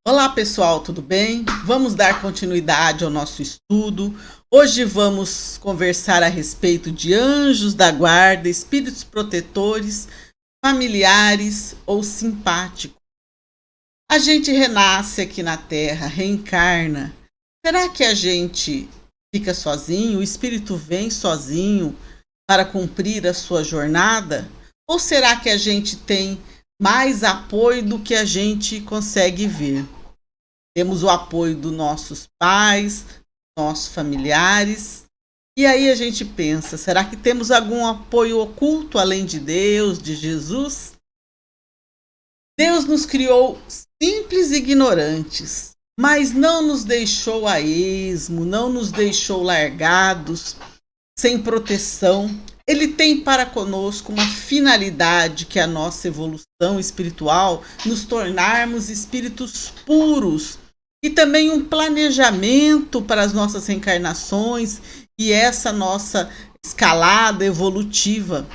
Olá pessoal, tudo bem? Vamos dar continuidade ao nosso estudo. Hoje vamos conversar a respeito de anjos da guarda, espíritos protetores, familiares ou simpáticos. A gente renasce aqui na Terra, reencarna. Será que a gente fica sozinho? O espírito vem sozinho para cumprir a sua jornada? Ou será que a gente tem mais apoio do que a gente consegue ver? Temos o apoio dos nossos pais, nossos familiares. E aí a gente pensa, será que temos algum apoio oculto além de Deus, de Jesus? Deus nos criou simples e ignorantes, mas não nos deixou a esmo, não nos deixou largados, sem proteção. Ele tem para conosco uma finalidade, que é a nossa evolução espiritual, nos tornarmos espíritos puros, e também um planejamento para as nossas reencarnações e essa nossa escalada evolutiva.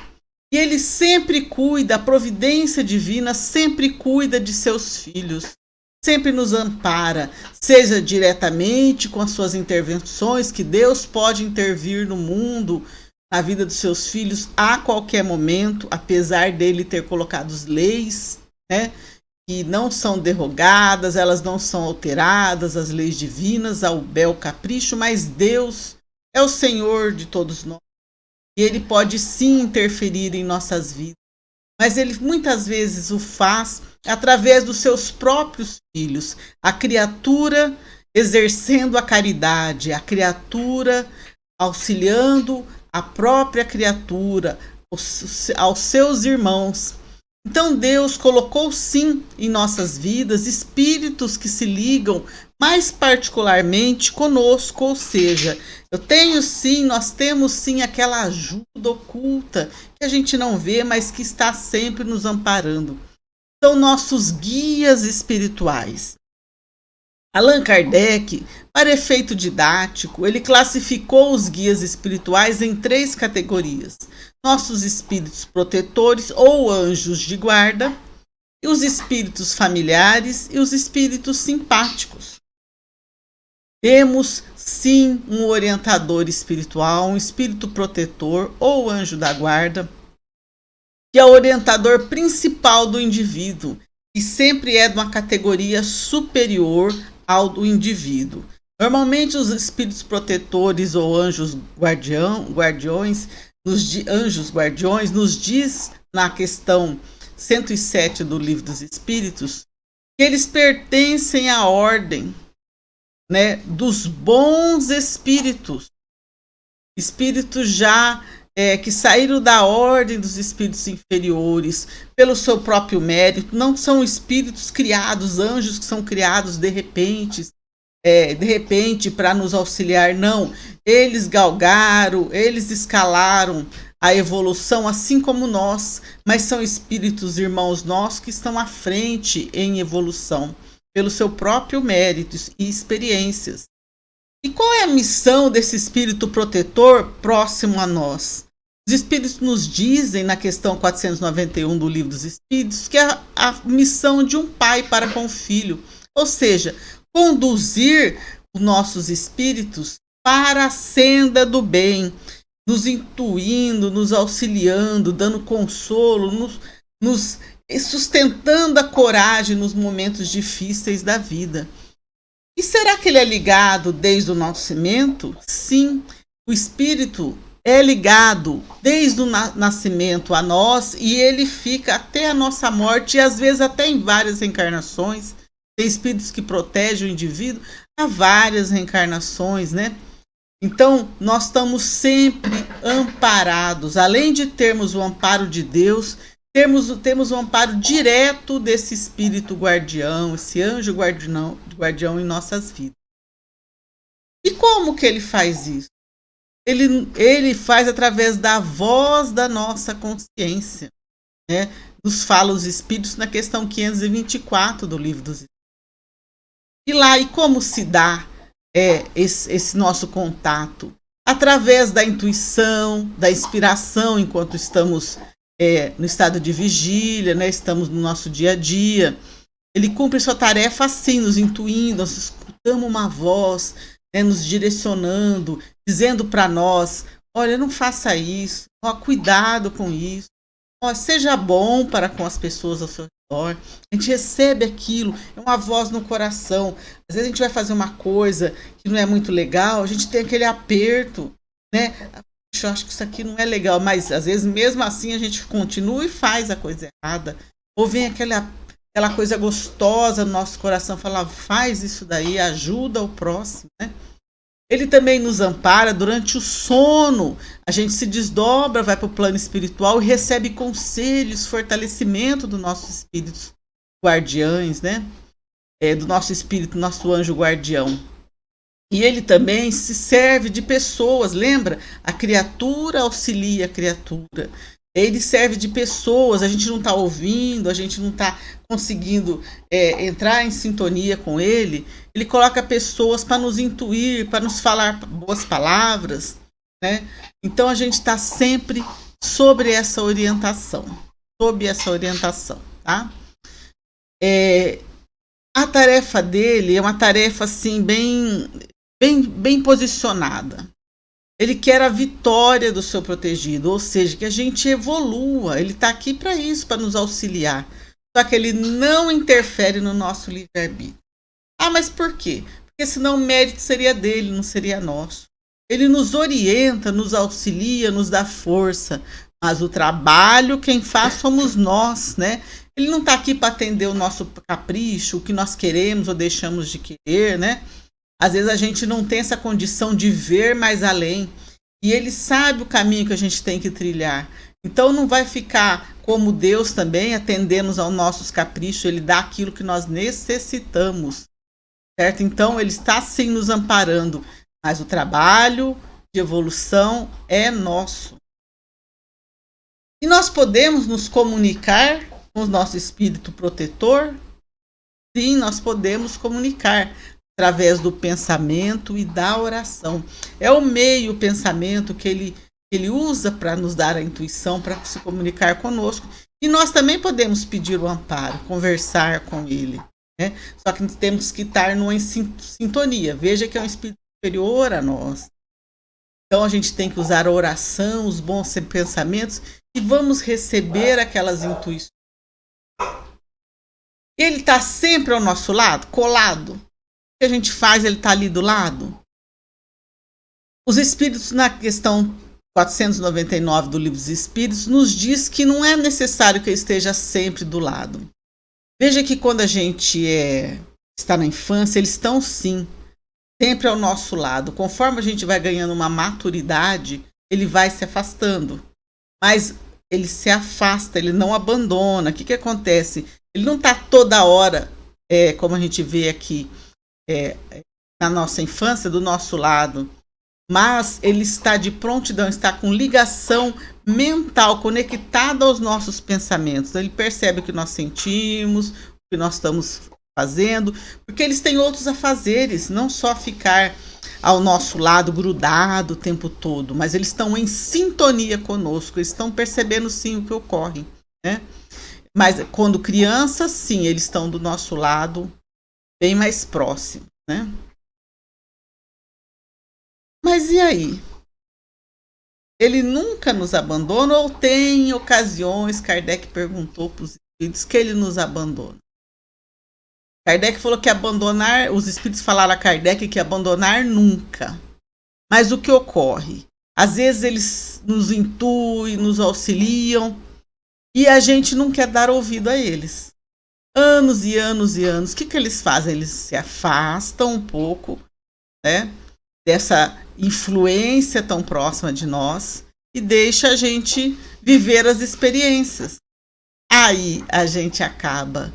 E ele sempre cuida, a providência divina sempre cuida de seus filhos, sempre nos ampara, seja diretamente com as suas intervenções, que Deus pode intervir no mundo, na vida dos seus filhos a qualquer momento, apesar dele ter colocado leis, né, que não são derrogadas, elas não são alteradas, as leis divinas, ao bel capricho, mas Deus é o Senhor de todos nós. E ele pode sim interferir em nossas vidas, mas ele muitas vezes o faz através dos seus próprios filhos, a criatura exercendo a caridade, a criatura auxiliando a própria criatura, aos seus irmãos. Então Deus colocou sim em nossas vidas espíritos que se ligam mais particularmente conosco, ou seja, nós temos sim aquela ajuda oculta que a gente não vê, mas que está sempre nos amparando. São nossos guias espirituais. Allan Kardec, para efeito didático, ele classificou os guias espirituais em 3 categorias: nossos espíritos protetores ou anjos de guarda, e os espíritos familiares e os espíritos simpáticos. Temos sim um orientador espiritual, um espírito protetor ou anjo da guarda, que é o orientador principal do indivíduo e sempre é de uma categoria superior ao do indivíduo. Normalmente os espíritos protetores ou anjos guardiões nos diz na questão 107 do Livro dos Espíritos que eles pertencem à ordem, né, dos bons espíritos, espíritos já que saíram da ordem dos espíritos inferiores pelo seu próprio mérito, não são espíritos criados, anjos que são criados de repente para nos auxiliar, não. Eles galgaram, eles escalaram a evolução assim como nós, mas são espíritos irmãos nossos que estão à frente em evolução, pelo seu próprio mérito e experiências. E qual é a missão desse espírito protetor próximo a nós? Os espíritos nos dizem, na questão 491 do Livro dos Espíritos, que é a missão de um pai para com o filho, ou seja, conduzir os nossos espíritos para a senda do bem, nos intuindo, nos auxiliando, dando consolo, nos sustentando a coragem nos momentos difíceis da vida. E será que ele é ligado desde o nascimento? Sim, o espírito é ligado desde o nascimento a nós e ele fica até a nossa morte e às vezes até em várias reencarnações. Tem espíritos que protegem o indivíduo há várias reencarnações, né? Então, nós estamos sempre amparados. Além de termos o amparo de Deus, temos o amparo direto desse espírito guardião, esse anjo guardião em nossas vidas. E como que ele faz isso? Ele faz através da voz da nossa consciência, né? Nos fala os espíritos na questão 524 do Livro dos Espíritos. E como se dá esse nosso contato? Através da intuição, da inspiração, enquanto estamos no estado de vigília, né? Estamos no nosso dia a dia. Ele cumpre sua tarefa assim, nos intuindo, nós escutamos uma voz, né, nos direcionando, dizendo para nós, olha, não faça isso, ó, cuidado com isso, ó, seja bom para com as pessoas ao seu redor. A gente recebe aquilo, é uma voz no coração. Às vezes a gente vai fazer uma coisa que não é muito legal, a gente tem aquele aperto, né? Eu acho que isso aqui não é legal, mas às vezes mesmo assim a gente continua e faz a coisa errada. Ou vem aquela coisa gostosa no nosso coração, falar, faz isso daí, ajuda o próximo, né? Ele também nos ampara durante o sono. A gente se desdobra, vai para o plano espiritual e recebe conselhos, fortalecimento do nosso espírito guardiães, né? Do nosso espírito, nosso anjo guardião. E ele também se serve de pessoas, lembra? A criatura auxilia a criatura. Ele serve de pessoas, a gente não está ouvindo, a gente não está conseguindo entrar em sintonia com ele. Ele coloca pessoas para nos intuir, para nos falar boas palavras, né? Então a gente está sempre sob essa orientação, tá? A tarefa dele é uma tarefa assim bem posicionada. Ele quer a vitória do seu protegido, ou seja, que a gente evolua. Ele está aqui para isso, para nos auxiliar. Só que ele não interfere no nosso livre-arbítrio. Ah, mas por quê? Porque senão o mérito seria dele, não seria nosso. Ele nos orienta, nos auxilia, nos dá força. Mas o trabalho, quem faz somos nós, né? Ele não está aqui para atender o nosso capricho, o que nós queremos ou deixamos de querer, né? Às vezes a gente não tem essa condição de ver mais além. E ele sabe o caminho que a gente tem que trilhar. Então não vai ficar como Deus também, atendendo aos nossos caprichos. Ele dá aquilo que nós necessitamos. Certo? Então ele está sim nos amparando. Mas o trabalho de evolução é nosso. E nós podemos nos comunicar com o nosso espírito protetor? Sim, nós podemos comunicar através do pensamento e da oração. É o meio, o pensamento que ele usa para nos dar a intuição, para se comunicar conosco. E nós também podemos pedir o amparo, conversar com ele, né? Só que temos que estar numa sintonia. Veja que é um espírito superior a nós. Então a gente tem que usar a oração, os bons pensamentos e vamos receber aquelas intuições. Ele está sempre ao nosso lado, colado. O que a gente faz, ele está ali do lado. Os Espíritos, na questão 499 do Livro dos Espíritos, nos diz que não é necessário que ele esteja sempre do lado. Veja que quando a gente está na infância, eles estão sim, sempre ao nosso lado. Conforme a gente vai ganhando uma maturidade, ele vai se afastando. Mas ele se afasta, ele não abandona. O que acontece? Ele não está toda hora, como a gente vê aqui, na nossa infância, do nosso lado. Mas ele está de prontidão, está com ligação mental, conectado aos nossos pensamentos. Ele percebe o que nós sentimos, o que nós estamos fazendo, porque eles têm outros afazeres, não só ficar ao nosso lado grudado o tempo todo, mas eles estão em sintonia conosco, eles estão percebendo sim o que ocorre, né? Mas quando crianças, sim, eles estão do nosso lado, bem mais próximos, né? Mas e aí? Ele nunca nos abandona ou tem ocasiões, Kardec perguntou para os espíritos, que ele nos abandona? Kardec falou que abandonar, os espíritos falaram a Kardec que abandonar nunca. Mas o que ocorre? Às vezes eles nos intuem, nos auxiliam e a gente não quer dar ouvido a eles. Anos e anos e anos. O que eles fazem? Eles se afastam um pouco, né, dessa influência tão próxima de nós e deixa a gente viver as experiências. Aí a gente acaba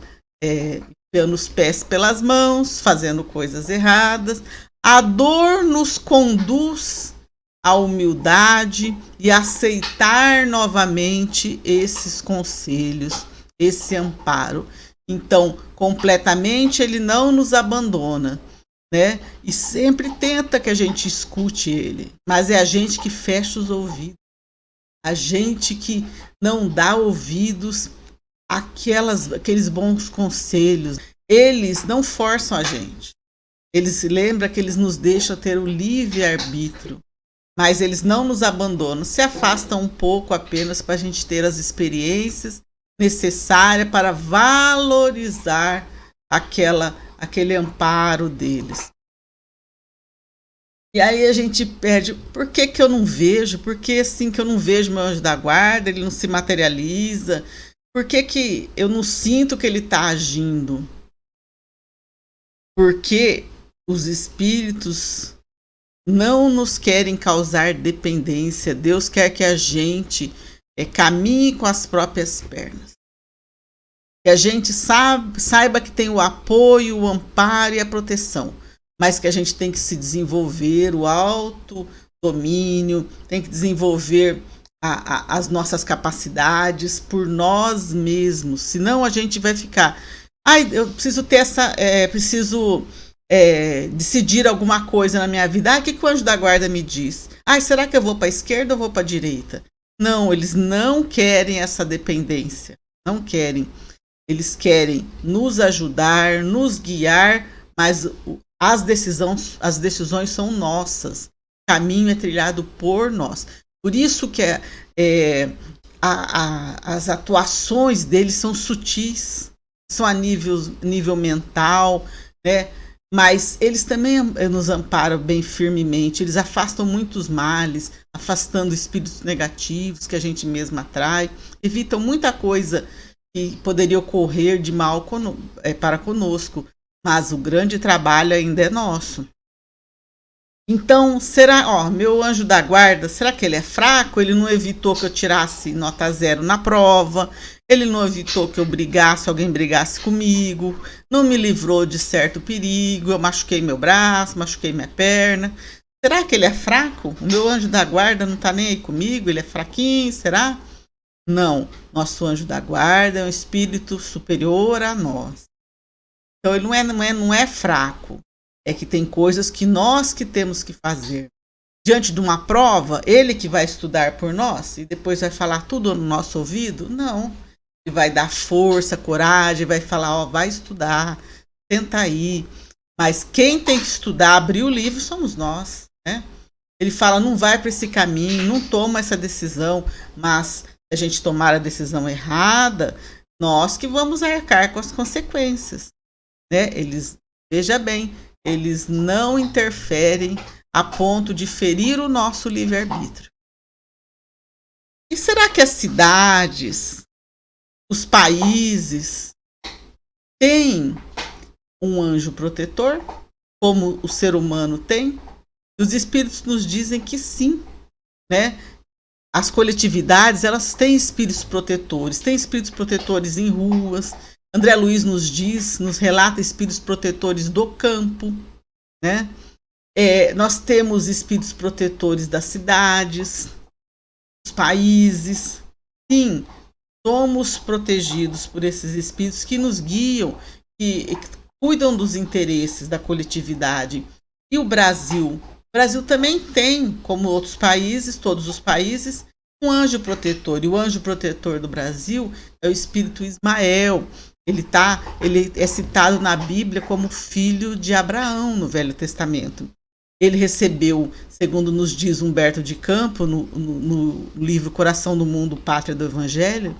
dando os pés pelas mãos, fazendo coisas erradas. A dor nos conduz à humildade e aceitar novamente esses conselhos, esse amparo. Então, completamente ele não nos abandona, né? E sempre tenta que a gente escute ele, mas é a gente que fecha os ouvidos, a gente que não dá ouvidos aqueles bons conselhos. Eles não forçam a gente. Eles se lembram que eles nos deixam ter o livre-arbítrio, mas eles não nos abandonam, se afastam um pouco apenas para a gente ter as experiências necessárias para valorizar aquele amparo deles. E aí a gente perde, por que eu não vejo? Por que assim que eu não vejo meu anjo da guarda, ele não se materializa? Por que eu não sinto que ele está agindo? Porque os espíritos não nos querem causar dependência. Deus quer que a gente caminhe com as próprias pernas. Que a gente saiba que tem o apoio, o amparo e a proteção. Mas que a gente tem que se desenvolver o autodomínio, tem que desenvolver as nossas capacidades por nós mesmos. Senão a gente vai ficar... eu preciso ter preciso decidir alguma coisa na minha vida. O que o anjo da guarda me diz? Será que eu vou para a esquerda ou vou para a direita? Não, eles não querem essa dependência. Não querem. Eles querem nos ajudar, nos guiar, mas as decisões são nossas. O caminho é trilhado por nós. Por isso que as atuações deles são sutis, são a nível mental, né? Mas eles também nos amparam bem firmemente. Eles afastam muitos males, afastando espíritos negativos que a gente mesmo atrai, evitam muita coisa que poderia ocorrer de mal para conosco. Mas o grande trabalho ainda é nosso. Então, meu anjo da guarda, será que ele é fraco? Ele não evitou que eu tirasse nota 0 na prova, ele não evitou que alguém brigasse comigo, não me livrou de certo perigo, eu machuquei meu braço, machuquei minha perna. Será que ele é fraco? O meu anjo da guarda não está nem aí comigo, ele é fraquinho, será? Não, nosso anjo da guarda é um espírito superior a nós. Então ele não é fraco, é que tem coisas que nós que temos que fazer. Diante de uma prova, ele que vai estudar por nós e depois vai falar tudo no nosso ouvido? Não, ele vai dar força, coragem, vai falar, vai estudar, tenta aí. Mas quem tem que estudar, abrir o livro, somos nós, né? Ele fala, não vai para esse caminho, não toma essa decisão, mas se a gente tomar a decisão errada, nós que vamos arcar com as consequências, né? Veja bem, eles não interferem a ponto de ferir o nosso livre-arbítrio. E será que as cidades, os países, têm um anjo protetor, como o ser humano tem? Os espíritos nos dizem que sim, né? As coletividades, elas têm espíritos protetores em ruas. André Luiz nos relata espíritos protetores do campo, né? Nós temos espíritos protetores das cidades, dos países. Sim, somos protegidos por esses espíritos que nos guiam, que cuidam dos interesses da coletividade. E o Brasil também tem, como outros países, todos os países, um anjo protetor. E o anjo protetor do Brasil é o espírito Ismael. Ele é citado na Bíblia como filho de Abraão no Velho Testamento. Ele recebeu, segundo nos diz Humberto de Campos, no livro Coração do Mundo, Pátria do Evangelho,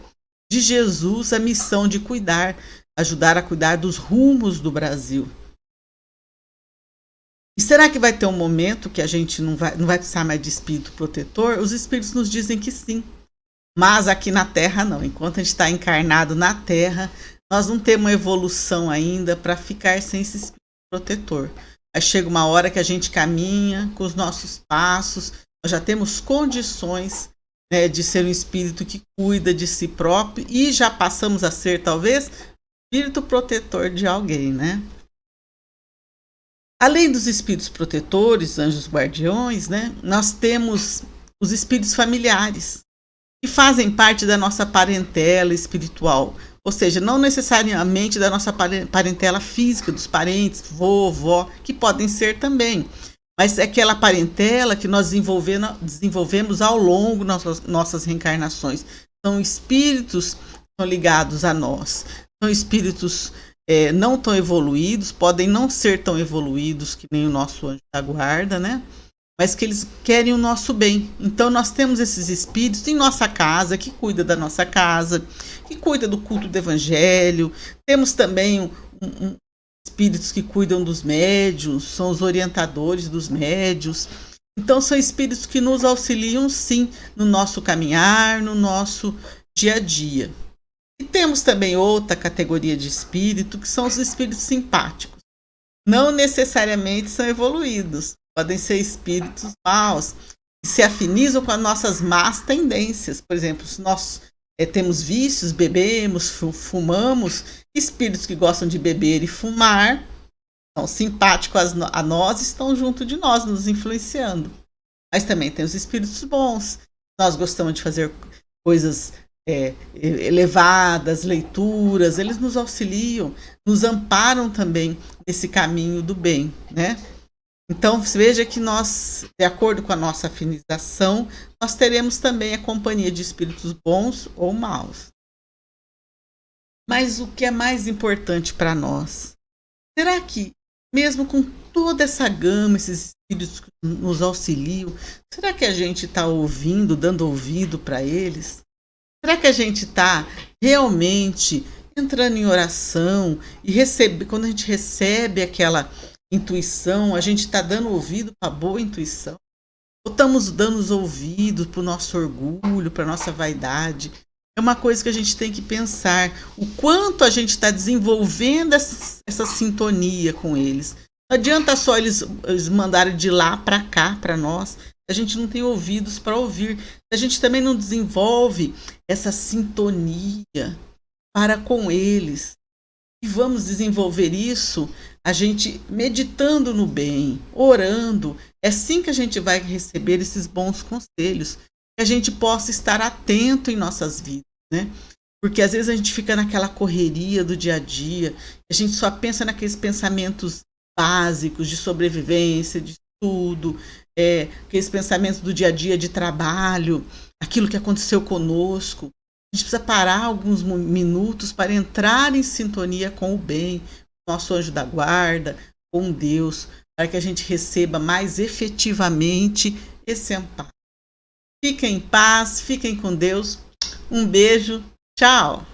de Jesus a missão de ajudar a cuidar dos rumos do Brasil. E será que vai ter um momento que a gente não vai precisar mais de espírito protetor? Os espíritos nos dizem que sim. Mas aqui na Terra não. Enquanto a gente está encarnado na Terra, nós não temos uma evolução ainda para ficar sem esse espírito protetor. Aí chega uma hora que a gente caminha com os nossos passos, nós já temos condições, né, de ser um espírito que cuida de si próprio e já passamos a ser, talvez, espírito protetor de alguém, né? Além dos espíritos protetores, anjos guardiões, né, nós temos os espíritos familiares, que fazem parte da nossa parentela espiritual. Ou seja, não necessariamente da nossa parentela física, dos parentes, vovó, que podem ser também. Mas é aquela parentela que nós desenvolvemos ao longo das nossas reencarnações. São espíritos são ligados a nós. São espíritos não tão evoluídos, podem não ser tão evoluídos que nem o nosso anjo da guarda, né? Mas que eles querem o nosso bem. Então nós temos esses espíritos em nossa casa, que cuida da nossa casa, que cuida do culto do evangelho. Temos também espíritos que cuidam dos médiuns, são os orientadores dos médiuns. Então são espíritos que nos auxiliam sim no nosso caminhar, no nosso dia a dia. E temos também outra categoria de espírito, que são os espíritos simpáticos. Não necessariamente são evoluídos, podem ser espíritos maus, que se afinizam com as nossas más tendências. Por exemplo, se nós temos vícios, bebemos, fumamos, espíritos que gostam de beber e fumar, são simpáticos a nós, estão junto de nós, nos influenciando. Mas também tem os espíritos bons. Nós gostamos de fazer coisas elevadas, leituras, eles nos auxiliam, nos amparam também nesse caminho do bem, né? Então, veja que nós, de acordo com a nossa afinização, nós teremos também a companhia de espíritos bons ou maus. Mas o que é mais importante para nós? Será que, mesmo com toda essa gama, esses espíritos que nos auxiliam, será que a gente está ouvindo, dando ouvido para eles? Será que a gente está realmente entrando em oração e quando a gente recebe aquela intuição, a gente está dando ouvido para a boa intuição? Ou estamos dando os ouvidos para o nosso orgulho, para a nossa vaidade? É uma coisa que a gente tem que pensar, o quanto a gente está desenvolvendo essa sintonia com eles. Não adianta só eles mandarem de lá para cá, para nós. A gente não tem ouvidos para ouvir. A gente também não desenvolve essa sintonia para com eles. E vamos desenvolver isso a gente meditando no bem, orando. É assim que a gente vai receber esses bons conselhos. Que a gente possa estar atento em nossas vidas, né? Porque às vezes a gente fica naquela correria do dia a dia. A gente só pensa naqueles pensamentos básicos de sobrevivência, de estudo, aqueles pensamentos do dia a dia de trabalho, aquilo que aconteceu conosco. A gente precisa parar alguns minutos para entrar em sintonia com o bem, com o nosso anjo da guarda, com Deus, para que a gente receba mais efetivamente esse amparo. Fiquem em paz, fiquem com Deus. Um beijo, tchau!